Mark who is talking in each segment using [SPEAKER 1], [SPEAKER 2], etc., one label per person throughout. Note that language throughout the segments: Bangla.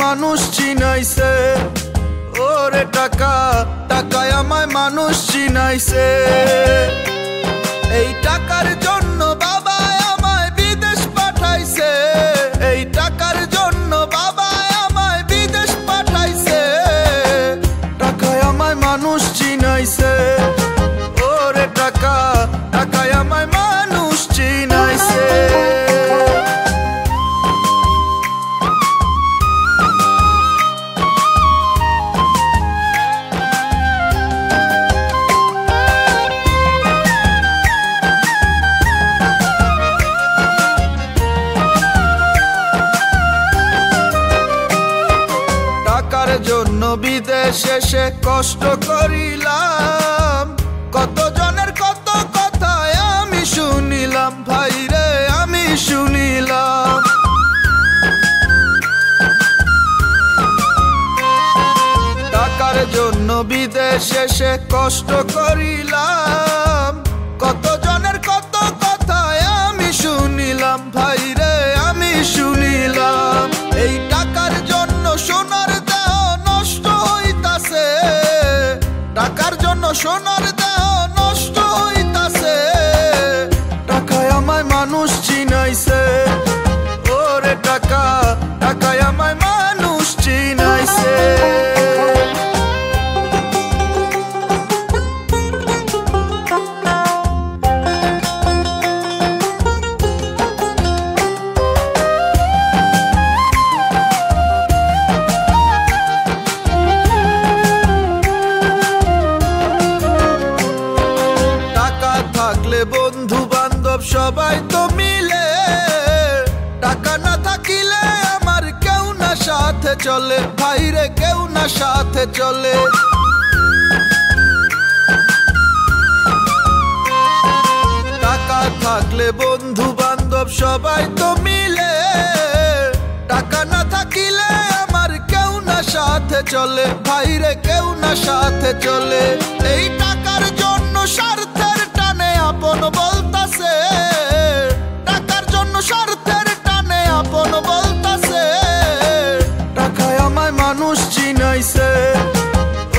[SPEAKER 1] মানুষ চিনাইছে, ওরে টাকা টাকায় আমায় মানুষ চিনাইছে। এই টাকার জন্য বাবা আমায় বিদেশ পাঠাইছে, এই টাকার জন্য বাবা আমায় বিদেশ পাঠাইছে। টাকায় আমায় মানুষ চিনাইছে, ওরে টাকা টাকায় আমায় মানুষ চিনাইছে। টাকার জন্য বিদেশে সে কষ্ট করিলাম, কত জনের কত কথা আমি শুনিলাম, ভাইরে আমি শুনিলাম। টাকার জন্য বিদেশে সে কষ্ট করিলাম, কত জনের কত কথা আমি শুনিলাম, ভাইরে আমি শুনিলাম। এই টাকার জন্য সোনার দেহ নষ্ট হইতাছে, টাকার জন্য সোনার দেহ নষ্ট হইতাছে। টাকায় আমায় মানুষ চিনাইছে, ওরে টাকা টাকায় আমায় মানুষ চিনাইছে। থাকলে বন্ধু বান্ধব সবাই তো মিলে, টাকা না থাকিলে আমার কেউ না সাথে চলে, ভাইরে কেউ না সাথে চলে। টাকা থাকলে বন্ধু বান্ধব সবাই তো মিলে, টাকা না থাকিলে আমার কেউ না সাথে চলে, ভাইরে কেউ না সাথে চলে। এই টাকার জন্য স্বার্থের টানে আপন বলতাছে, টাকার জন্য স্বার্থের টানে আপন বলতাছে। টাকায় আমায় মানুষ চিনাইছে,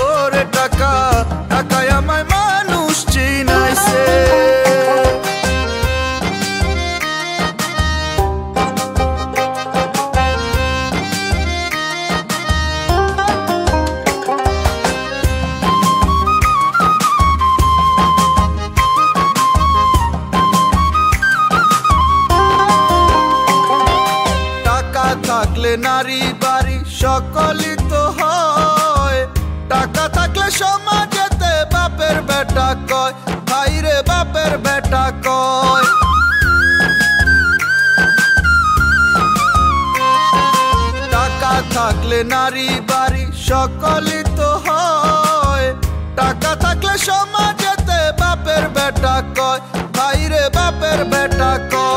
[SPEAKER 1] ওরে টাকা টাকায় আমায় মানুষ চিনাইছে। থাকলে নারী বাড়ি সকলই তো হয়, টাকা থাকলে সমাজেতে বাপের বেটা কয়, ভাইরে বাপের বেটা কয়। টাকা থাকলে নারী বাড়ি সকলই তো হয়, টাকা থাকলে সমাজেতে বাপের বেটা কয়, ভাইরে বাপের বেটা কয়।